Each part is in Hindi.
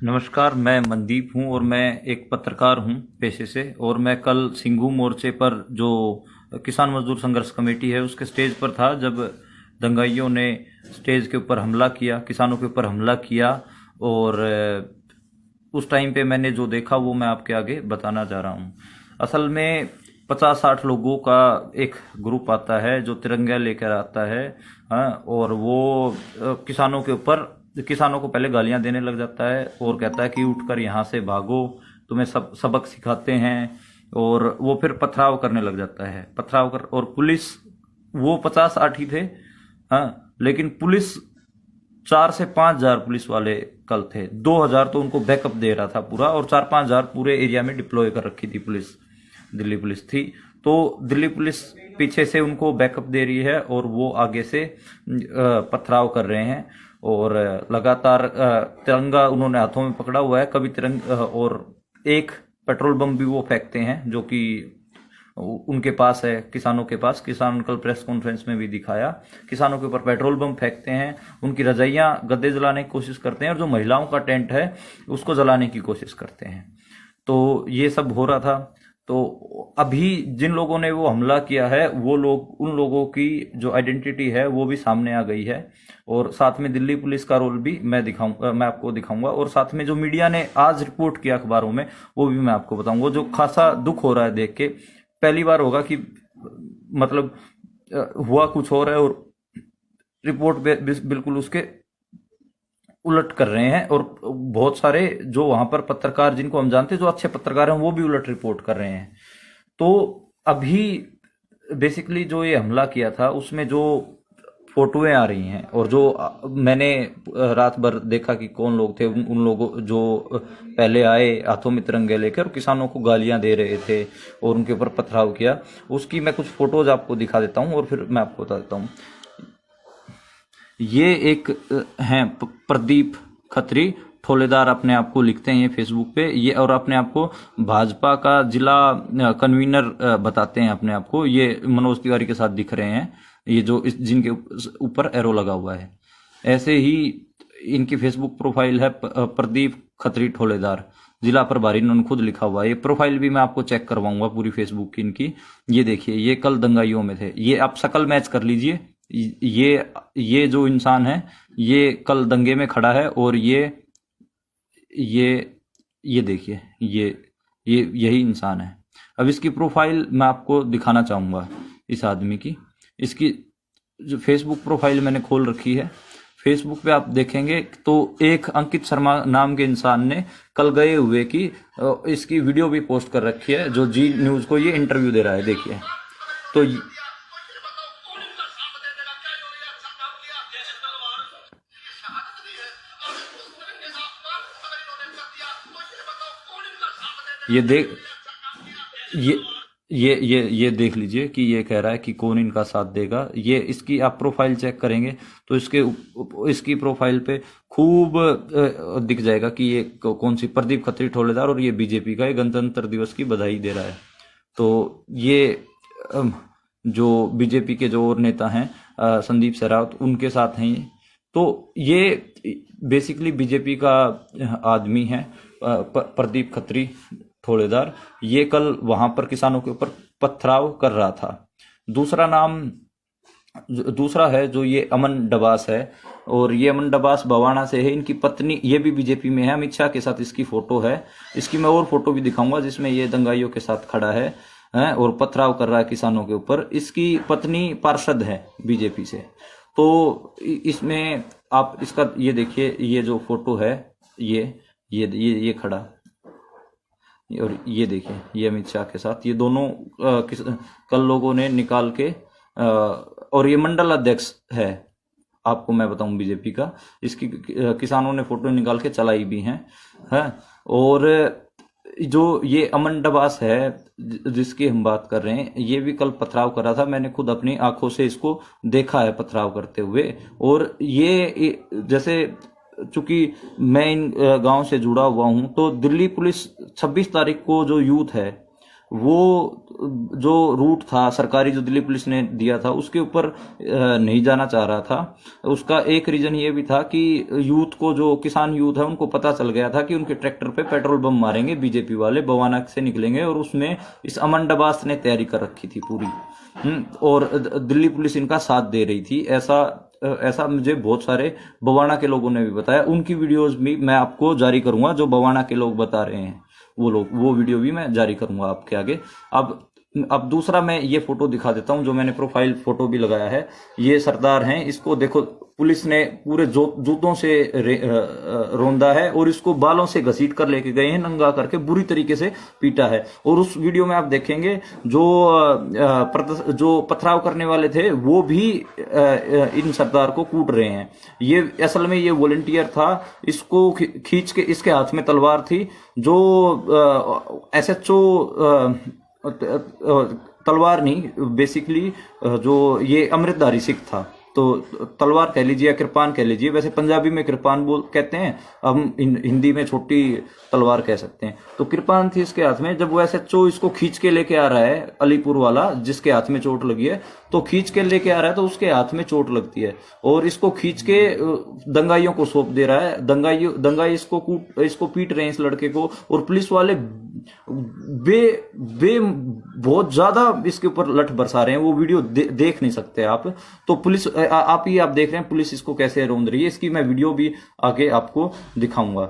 नमस्कार, मैं मनदीप हूँ और मैं एक पत्रकार हूँ पेशे से। और मैं कल सिंघू मोर्चे पर जो किसान मजदूर संघर्ष कमेटी है उसके स्टेज पर था जब दंगाइयों ने स्टेज के ऊपर हमला किया, किसानों के ऊपर हमला किया। और उस टाइम पे मैंने जो देखा वो मैं आपके आगे बताना जा रहा हूँ। असल में 50-60 लोगों का एक ग्रुप आता है जो तिरंगा लेकर आता है। हाँ, और वो किसानों को पहले गालियां देने लग जाता है और कहता है कि उठकर यहाँ से भागो, तुम्हें सबक सिखाते हैं। और वो फिर पथराव करने लग जाता है, पथराव कर। और पुलिस, वो 50-60 ही थे। हाँ, लेकिन पुलिस 4 से 5 हजार पुलिस वाले कल थे। 2 हजार तो उनको बैकअप दे रहा था पूरा, और 4-5 हजार पूरे एरिया में डिप्लॉय कर रखी थी पुलिस, दिल्ली पुलिस थी। तो दिल्ली पुलिस पीछे से उनको बैकअप दे रही है और वो आगे से पथराव कर रहे हैं। और लगातार तिरंगा उन्होंने हाथों में पकड़ा हुआ है, कभी तिरंगा, और एक पेट्रोल बम भी वो फेंकते हैं जो कि उनके पास है, किसानों के पास। किसान कल प्रेस कॉन्फ्रेंस में भी दिखाया, किसानों के ऊपर पेट्रोल बम फेंकते हैं, उनकी रजाइयां गद्दे जलाने की कोशिश करते हैं, और जो महिलाओं का टेंट है उसको जलाने की कोशिश करते हैं। तो ये सब हो रहा था। तो अभी जिन लोगों ने वो हमला किया है वो लोग, उन लोगों की जो आइडेंटिटी है वो भी सामने आ गई है। और साथ में दिल्ली पुलिस का रोल भी मैं आपको दिखाऊंगा। और साथ में जो मीडिया ने आज रिपोर्ट किया अखबारों में वो भी मैं आपको बताऊंगा। जो खासा दुख हो रहा है देख के, पहली बार होगा कि मतलब हुआ कुछ और है और रिपोर्ट बिल्कुल उसके उलट कर रहे हैं। और बहुत सारे जो वहां पर पत्रकार, जिनको हम जानते हैं, जो अच्छे पत्रकार हैं, वो भी उलट रिपोर्ट कर रहे हैं। तो अभी बेसिकली जो ये हमला किया था उसमें जो फोटोएं आ रही हैं, और जो मैंने रात भर देखा कि कौन लोग थे, उन लोगों जो पहले आए हाथों में तिरंगे लेकर किसानों को गालियां दे रहे थे और उनके ऊपर पथराव किया, उसकी मैं कुछ फोटोज आपको दिखा देता हूं और फिर मैं आपको बता देता हूं। ये एक हैं प्रदीप खत्री ठोलेदार, अपने आप को लिखते हैं ये फेसबुक पे ये, और अपने आप को भाजपा का जिला कन्वीनर बताते हैं अपने आप को। ये मनोज तिवारी के साथ दिख रहे हैं, ये जो जिनके ऊपर एरो लगा हुआ है। ऐसे ही इनकी फेसबुक प्रोफाइल है प्रदीप खत्री ठोलेदार, जिला प्रभारी, इन्होंने खुद लिखा हुआ है। ये प्रोफाइल भी मैं आपको चेक करवाऊंगा पूरी फेसबुक की इनकी। ये देखिए, ये कल दंगाइयों में थे। ये आप शकल मैच कर लीजिए। ये जो इंसान है ये कल दंगे में खड़ा है, और ये देखिए, ये यही इंसान है। अब इसकी प्रोफाइल मैं आपको दिखाना चाहूंगा इस आदमी की। इसकी जो फेसबुक प्रोफाइल मैंने खोल रखी है, फेसबुक पे आप देखेंगे तो एक अंकित शर्मा नाम के इंसान ने कल गए हुए की इसकी वीडियो भी पोस्ट कर रखी है, जो जी न्यूज को ये इंटरव्यू दे रहा है। देखिए तो ये देख ये देख लीजिए कि ये कह रहा है कि कौन इनका साथ देगा। ये इसकी आप प्रोफाइल चेक करेंगे तो इसकी प्रोफाइल पे खूब दिख जाएगा कि ये कौन सी, प्रदीप खत्री ठोलेदार, और ये बीजेपी का, ये गणतंत्र दिवस की बधाई दे रहा है। तो ये जो बीजेपी के जो और नेता हैं संदीप सहरावत, उनके साथ हैं ये। तो ये बेसिकली बीजेपी का आदमी है प्रदीप खत्री ठोलेदार। ये कल वहां पर किसानों के ऊपर पथराव कर रहा था। दूसरा है जो ये अमन डबास है, और ये अमन डबास बवाना से है। इनकी पत्नी ये भी बीजेपी में है, अमित शाह के साथ इसकी फोटो है। इसकी मैं और फोटो भी दिखाऊंगा जिसमें ये दंगाइयों के साथ खड़ा है और पथराव कर रहा है किसानों के ऊपर। इसकी पत्नी पार्षद है बीजेपी से। तो इसमें आप इसका ये देखिए, ये जो फोटो है ये खड़ा, और ये देखिए ये अमित शाह के साथ, ये दोनों कल लोगों ने निकाल के और ये मंडल अध्यक्ष है, आपको मैं बताऊं बीजेपी का। इसकी किसानों ने फोटो निकाल के चलाई भी हैं और जो ये अमन डबास है जिसकी हम बात कर रहे हैं, ये भी कल पथराव कर रहा था। मैंने खुद अपनी आंखों से इसको देखा है पथराव करते हुए। और ये जैसे, चूंकि मैं इन गांव से जुड़ा हुआ हूं, तो दिल्ली पुलिस 26 तारीख को जो यूथ है वो जो रूट था सरकारी, जो दिल्ली पुलिस ने दिया था, उसके ऊपर नहीं जाना चाह रहा था। उसका एक रीजन ये भी था कि यूथ को, जो किसान यूथ है, उनको पता चल गया था कि उनके ट्रैक्टर पे पेट्रोल बम मारेंगे बीजेपी वाले, बवाना से निकलेंगे, और उसमें इस अमन डबास ने तैयारी कर रखी थी पूरी। और दिल्ली पुलिस इनका साथ दे रही थी। ऐसा मुझे बहुत सारे बवाना के लोगों ने भी बताया। उनकी वीडियोस भी मैं आपको जारी करूंगा, जो बवाना के लोग बता रहे हैं, वो वीडियो भी मैं जारी करूंगा आपके आगे। अब दूसरा मैं ये फोटो दिखा देता हूं, जो मैंने प्रोफाइल फोटो भी लगाया है। ये सरदार हैं, इसको देखो, पुलिस ने पूरे जूतों से रौंदा है, और इसको बालों से घसीट कर लेके गए हैं, नंगा करके बुरी तरीके से पीटा है। और उस वीडियो में आप देखेंगे जो पथराव करने वाले थे, वो भी इन सरदार को कूट रहे हैं। ये असल में ये वॉलंटियर था, इसको खींच के, इसके हाथ में तलवार थी, जो SHO तलवार नहीं, बेसिकली जो ये अमृतधारी सिख था, तो तलवार कह लीजिए या कृपान कह लीजिए, वैसे पंजाबी में कृपान कहते हैं, हम हिंदी में छोटी तलवार कह सकते हैं। तो कृपान थी इसके हाथ में। जब वो SHO इसको खींच के लेके आ रहा है, अलीपुर वाला जिसके हाथ में चोट लगी है, तो खींच के लेके आ रहा है, तो उसके हाथ में चोट लगती है, और इसको खींच के दंगाइयों को सौंप दे रहा है। दंगाई इसको पीट रहे हैं, इस लड़के को, और पुलिस वाले बहुत ज्यादा इसके ऊपर लठ बरसा रहे हैं। वो वीडियो देख नहीं सकते आप। तो पुलिस, आप देख रहे हैं पुलिस इसको कैसे रौंद रही है। इसकी मैं वीडियो भी आगे आपको दिखाऊंगा।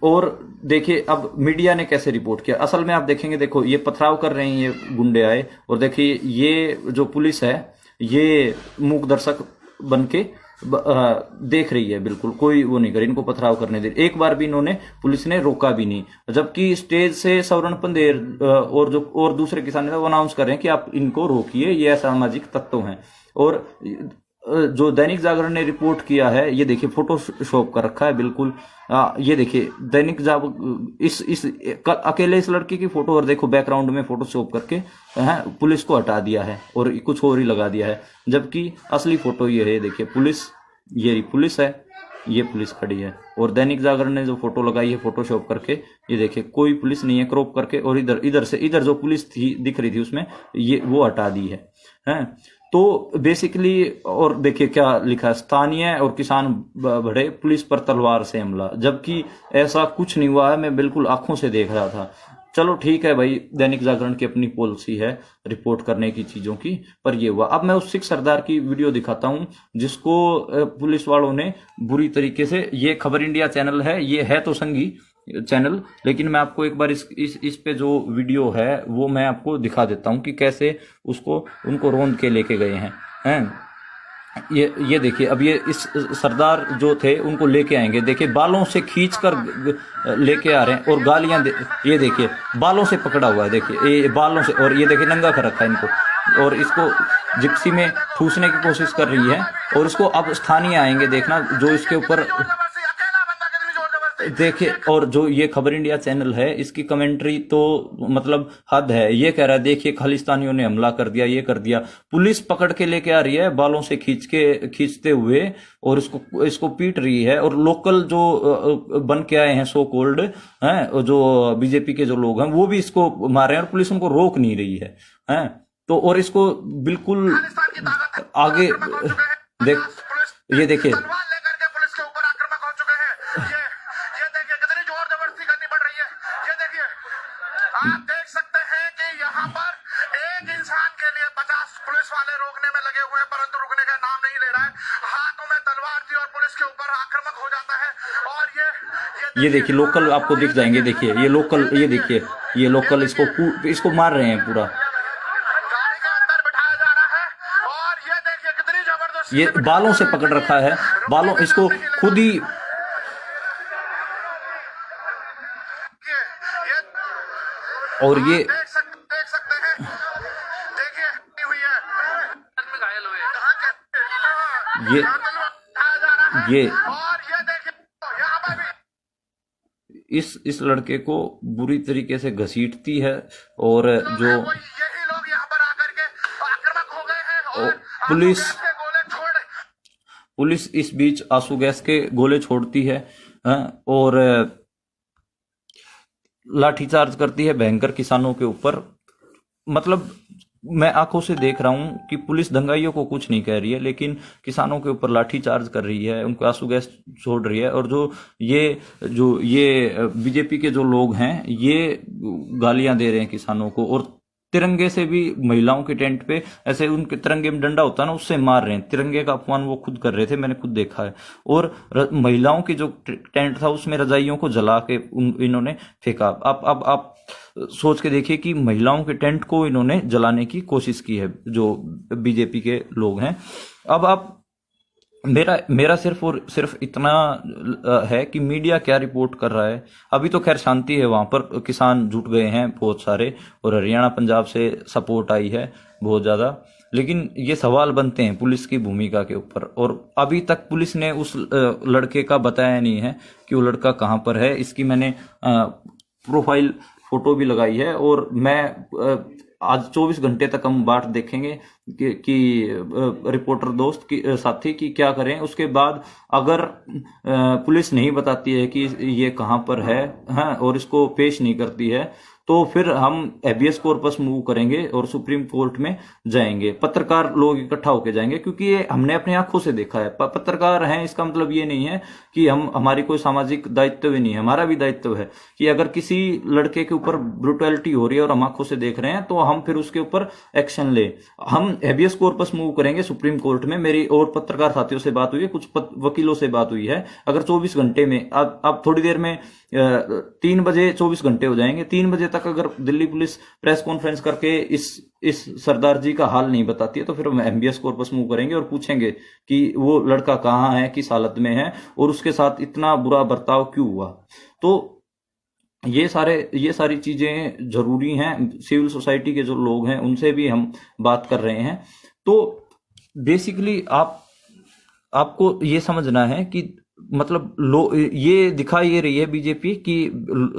और देखिए अब मीडिया ने कैसे रिपोर्ट किया। असल में आप देखेंगे, देखो ये पथराव कर रहे हैं, ये गुंडे आए, और देखिए ये जो पुलिस है, ये मूक दर्शक बन के देख रही है, बिल्कुल कोई वो नहीं करे, इनको पथराव करने दे। एक बार भी इन्होंने, पुलिस ने रोका भी नहीं। जबकि स्टेज से सवर्ण पंदेर और दूसरे किसान नेता अनाउंस कर रहे हैं कि आप इनको रोकिए, ये असामाजिक तत्व हैं। और जो दैनिक जागरण ने रिपोर्ट किया है, ये देखिए फोटोशॉप कर रखा है बिल्कुल। ये देखिए दैनिक जागरण इस अकेले इस लड़के की फोटो, और देखो बैकग्राउंड में फोटोशॉप करके पुलिस को हटा दिया है और कुछ और ही लगा दिया है। जबकि असली फोटो ये है, देखिए पुलिस, ये पुलिस है, ये पुलिस खड़ी है। और दैनिक जागरण ने जो फोटो लगाई है फोटोशॉप करके, ये देखिए कोई पुलिस नहीं है, क्रॉप करके, और इधर जो पुलिस थी दिख रही थी उसमें, ये वो हटा दी है। तो बेसिकली, और देखिए क्या लिखा है, स्थानीय और किसान बढ़े, पुलिस पर तलवार से हमला। जबकि ऐसा कुछ नहीं हुआ है, मैं बिल्कुल आंखों से देख रहा था। चलो ठीक है भाई, दैनिक जागरण की अपनी पॉलिसी है रिपोर्ट करने की चीजों की, पर ये हुआ। अब मैं उस सिख सरदार की वीडियो दिखाता हूं, जिसको पुलिस वालों ने बुरी तरीके से, ये खबर इंडिया चैनल है, ये है तो संघी चैनल, लेकिन मैं आपको एक बार इस पे जो वीडियो है वो मैं आपको दिखा देता हूं कि कैसे उनको रौंद के लेके गए हैं। ये देखिए, अब ये इस सरदार जो थे उनको लेके आएंगे, देखिए बालों से खींच कर लेके आ रहे हैं, और गालियां ये देखिए बालों से पकड़ा हुआ है, देखिए ये बालों से, और ये देखिए नंगा कर रखा है इनको, और इसको जिप्सी में ठूसने की कोशिश कर रही है। और इसको अब स्थानीय आएंगे, देखना, जो इसके ऊपर देखिए। और जो ये खबर इंडिया चैनल है, इसकी कमेंट्री तो मतलब हद है। ये कह रहा है, देखिए खालिस्तानियों ने हमला कर दिया, ये कर दिया। पुलिस पकड़ के लेके आ रही है, बालों से खींचते हुए, और इसको पीट रही है। और लोकल जो बन के आए हैं, सो कोल्ड हैं, जो बीजेपी के जो लोग हैं, वो भी इसको मार रहे हैं, और पुलिस उनको रोक नहीं रही है। तो और इसको बिल्कुल आगे देख, ये देखिए आप देख सकते हैं कि यहाँ पर एक इंसान के लिए 50 पुलिस वाले रोकने में लगे हुए हैं, परंतु रुकने का नाम नहीं ले रहा है। हाथों में तलवार थी और पुलिस के ऊपर आक्रामक हो जाता है। और ये देखिए लोकल आपको दिख जाएंगे, देखिए ये लोकल, ये देखिए ये लोकल इसको मार रहे हैं पूरा। गाड़ी के अंदर बिठाया जा रहा है, और ये देखिए कितनी जबरदस्त, ये बालों से पकड़ रखा है, बालों, इसको खुद ही। और ये देख सकते हैं, देखिए हुई है, घायल हुए, ये और ये देखिए यहाँ पर भी इस लड़के को बुरी तरीके से घसीटती है। और जो यही लोग यहाँ पर आकर के आक्रामक हो गए हैं, और पुलिस इस बीच आंसू गैस के गोले छोड़ती है, और लाठीचार्ज करती है भयंकर किसानों के ऊपर। मतलब मैं आंखों से देख रहा हूं कि पुलिस दंगाइयों को कुछ नहीं कह रही है, लेकिन किसानों के ऊपर लाठी चार्ज कर रही है, उनको आंसू गैस छोड़ रही है। और जो ये बीजेपी के जो लोग हैं ये गालियां दे रहे हैं किसानों को, और तिरंगे से भी महिलाओं के टेंट पे ऐसे उनके तिरंगे में डंडा होता है ना, उससे मार रहे हैं। तिरंगे का अपमान वो खुद कर रहे थे, मैंने खुद देखा है। और महिलाओं की जो टेंट था उसमें रजाइयों को जला के इन्होंने फेंका। आप सोच के देखिए कि महिलाओं के टेंट को इन्होंने जलाने की कोशिश की है जो बीजेपी के लोग हैं। अब आप मेरा मेरा सिर्फ और सिर्फ इतना है कि मीडिया क्या रिपोर्ट कर रहा है। अभी तो खैर शांति है, वहां पर किसान जुट गए हैं बहुत सारे, और हरियाणा पंजाब से सपोर्ट आई है बहुत ज्यादा। लेकिन ये सवाल बनते हैं पुलिस की भूमिका के ऊपर, और अभी तक पुलिस ने उस लड़के का बताया नहीं है कि वो लड़का कहाँ पर है। इसकी मैंने प्रोफाइल फोटो भी लगाई है, और मैं आज 24 घंटे तक हम बाट देखेंगे कि रिपोर्टर दोस्त की साथी की क्या करें। उसके बाद अगर पुलिस नहीं बताती है कि ये कहाँ पर है, हाँ, और इसको पेश नहीं करती है, तो फिर हम हैबियस कॉर्पस मूव करेंगे और सुप्रीम कोर्ट में जाएंगे। पत्रकार लोग इकट्ठा होकर जाएंगे, क्योंकि ये हमने अपनी आंखों से देखा है। पत्रकार हैं इसका मतलब ये नहीं है कि हमारी कोई सामाजिक दायित्व भी नहीं है। हमारा भी दायित्व है कि अगर किसी लड़के के ऊपर ब्रुटैलिटी हो रही है और हम आंखों से देख रहे हैं, तो हम फिर उसके ऊपर एक्शन ले। हम हैबियस कॉर्पस मूव करेंगे सुप्रीम कोर्ट में। मेरी और पत्रकार साथियों से बात हुई है, कुछ वकीलों से बात हुई है। अगर 24 घंटे में, अब थोड़ी देर में 3 बजे 24 घंटे हो जाएंगे, 3 बजे तक अगर दिल्ली पुलिस प्रेस कॉन्फ्रेंस करके इस सरदार जी का हाल नहीं बताती है, तो फिर हम हैबियस कॉर्पस मूव करेंगे और पूछेंगे कि वो लड़का कहाँ है, किस हालत में है, और उसके साथ इतना बुरा बर्ताव क्यों हुआ। तो ये सारी चीजें जरूरी हैं। सिविल सोसाइटी के जो लोग हैं उनसे भी हम बात कर रहे हैं। तो बेसिकली आपको ये समझना है कि मतलब ये दिखा ये रही है बीजेपी कि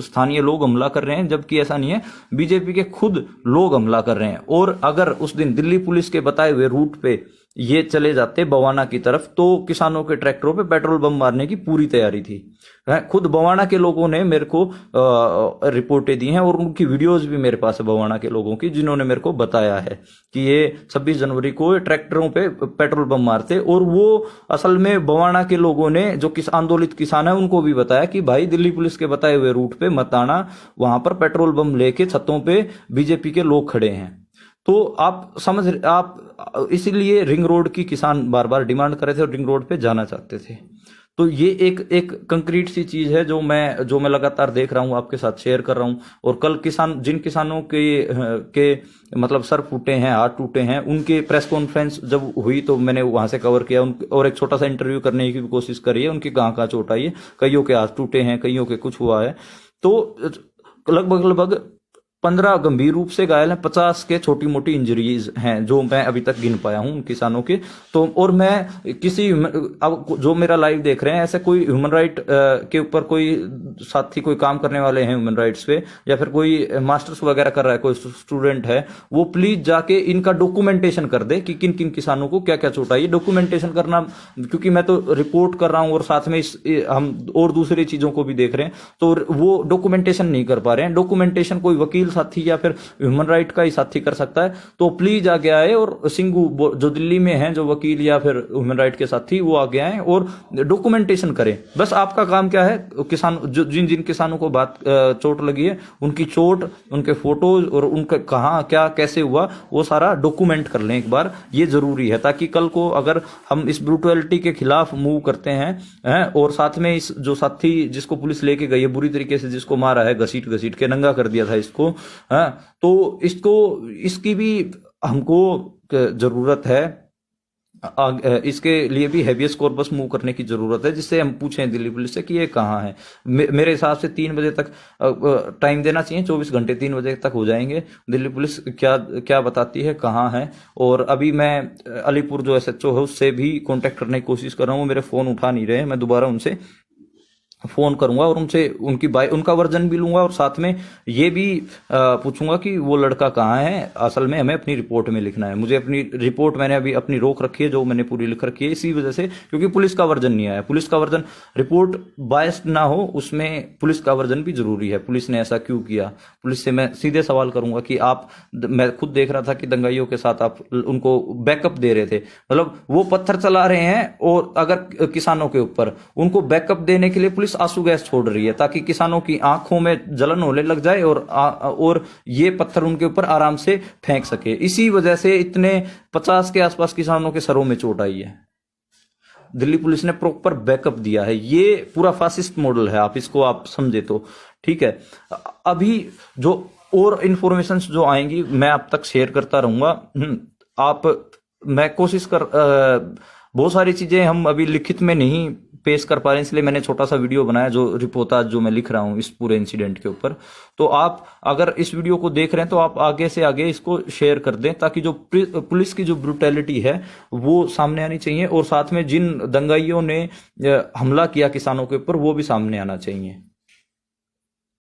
स्थानीय लोग हमला कर रहे हैं, जबकि ऐसा नहीं है। बीजेपी के खुद लोग हमला कर रहे हैं। और अगर उस दिन दिल्ली पुलिस के बताए हुए रूट पे ये चले जाते बवाना की तरफ, तो किसानों के ट्रैक्टरों पे पेट्रोल बम मारने की पूरी तैयारी थी। खुद बवाना के लोगों ने मेरे को रिपोर्टें दी हैं, और उनकी वीडियोस भी मेरे पास है बवाना के लोगों की, जिन्होंने मेरे को बताया है कि ये 26 जनवरी को ट्रैक्टरों पे पेट्रोल बम मारते। और वो असल में बवाना के लोगों ने, जो आंदोलित किसान है, उनको भी बताया कि भाई दिल्ली पुलिस के बताए हुए रूट पे मत आना, वहां पर पेट्रोल बम लेके छतों पे बीजेपी के लोग खड़े हैं। तो आप इसीलिए रिंग रोड की किसान बार बार डिमांड कर रहे थे और रिंग रोड पे जाना चाहते थे। तो ये एक कंक्रीट सी चीज है जो मैं लगातार देख रहा हूं, आपके साथ शेयर कर रहा हूं। और कल जिन किसानों के मतलब सर फूटे हैं, हाथ टूटे हैं, उनके प्रेस कॉन्फ्रेंस जब हुई तो मैंने वहां से कवर किया, और एक छोटा सा इंटरव्यू करने की भी कोशिश करी है। उनकी कहाँ चोट आई है, कईयों के हाथ टूटे हैं, कईयों के कुछ हुआ है। तो लगभग 15 गंभीर रूप से घायल हैं, 50 के छोटी मोटी इंजरीज हैं जो मैं अभी तक गिन पाया हूं उन किसानों के। तो और मैं अब जो मेरा लाइव देख रहे हैं, ऐसे कोई ह्यूमन राइट के ऊपर कोई साथी, कोई काम करने वाले हैं ह्यूमन राइट्स पे, या फिर कोई मास्टर्स वगैरह कर रहा है, कोई स्टूडेंट है, वो प्लीज जाके इनका डॉक्यूमेंटेशन कर दे कि किन किन किसानों को क्या क्या चोट आई। डॉक्यूमेंटेशन करना, क्योंकि मैं तो रिपोर्ट कर रहा हूं और साथ में हम और दूसरी चीजों को भी देख रहे हैं, तो वो डॉक्यूमेंटेशन नहीं कर पा रहे हैं। डॉक्यूमेंटेशन कोई वकील साथी या फिर ह्यूमन राइट का ही साथी कर सकता है। तो प्लीज आगे आए, और सिंघू जो दिल्ली में हैं, जो वकील या फिर ह्यूमन राइट के साथी, वो आगे आए और डॉक्यूमेंटेशन करें। बस आपका काम क्या है, किसान जिन जिन किसानों को चोट लगी है, उनकी चोट, उनके फोटोज और उनका कहाँ क्या कैसे हुआ, वो सारा डॉक्यूमेंट कर लें एक बार। ये जरूरी है, ताकि कल को अगर हम इस ब्रूटलिटी के खिलाफ मूव करते हैं और साथ में इस जो साथी जिसको पुलिस लेके गई है बुरी तरीके से, जिसको मारा है, घसीट के नंगा कर दिया था इसको, तो इसकी भी हमको जरूरत है। इसके लिए भी हैबियस कॉर्पस मूव करने की जरूरत है, जिससे हम पूछें दिल्ली पुलिस से कि ये कहाँ है। मेरे हिसाब से 3 बजे तक टाइम देना चाहिए, 24 घंटे 3 बजे तक हो जाएंगे। दिल्ली पुलिस क्या बताती है, कहाँ है। और अभी मैं अलीपुर जो SHO है उससे भी कांटेक्ट करने की कोशिश कर रहा हूँ, मेरे फोन उठा नहीं रहे, मैं दोबारा उनसे फोन करूंगा और उनसे उनका वर्जन भी लूंगा और साथ में ये भी पूछूंगा कि वो लड़का कहाँ है। असल में हमें अपनी रिपोर्ट में लिखना है। मुझे अपनी रिपोर्ट मैंने अभी अपनी रोक रखी है, जो मैंने पूरी लिख रखी है, इसी वजह से, क्योंकि पुलिस का वर्जन नहीं आया। पुलिस का वर्जन, रिपोर्ट बायस्ड ना हो, उसमें पुलिस का वर्जन भी जरूरी है। पुलिस ने ऐसा क्यों किया, पुलिस से मैं सीधे सवाल करूंगा कि मैं खुद देख रहा था कि दंगाइयों के साथ आप उनको बैकअप दे रहे थे, मतलब वो पत्थर चला रहे हैं और अगर किसानों के ऊपर उनको बैकअप देने के लिए पुलिस आंसू गैस छोड़ रही है ताकि किसानों की आंखों में जलन होने लग जाए और ये पत्थर उनके ऊपर आराम से फेंक सके। इसी वजह से इतने 50 के आसपास किसानों के सरों में चोट आई है। दिल्ली पुलिस ने प्रॉपर बैकअप दिया है। ये पूरा फासिस्ट मॉडल है, आप समझे तो ठीक है। अभी जो और इंफॉर्मेशन जो आएंगी मैं आप तक शेयर करता रहूंगा। मैं कोशिश बहुत सारी चीजें हम अभी लिखित में नहीं पेश कर पा रहे हैं, इसलिए मैंने छोटा सा वीडियो बनाया जो रिपोर्टाज जो मैं लिख रहा हूं इस पूरे इंसिडेंट के ऊपर। तो आप अगर इस वीडियो को देख रहे हैं तो आप आगे से आगे इसको शेयर कर दें ताकि जो पुलिस की जो ब्रूटैलिटी है वो सामने आनी चाहिए और साथ में जिन दंगाइयों ने हमला किया किसानों के ऊपर वो भी सामने आना चाहिए।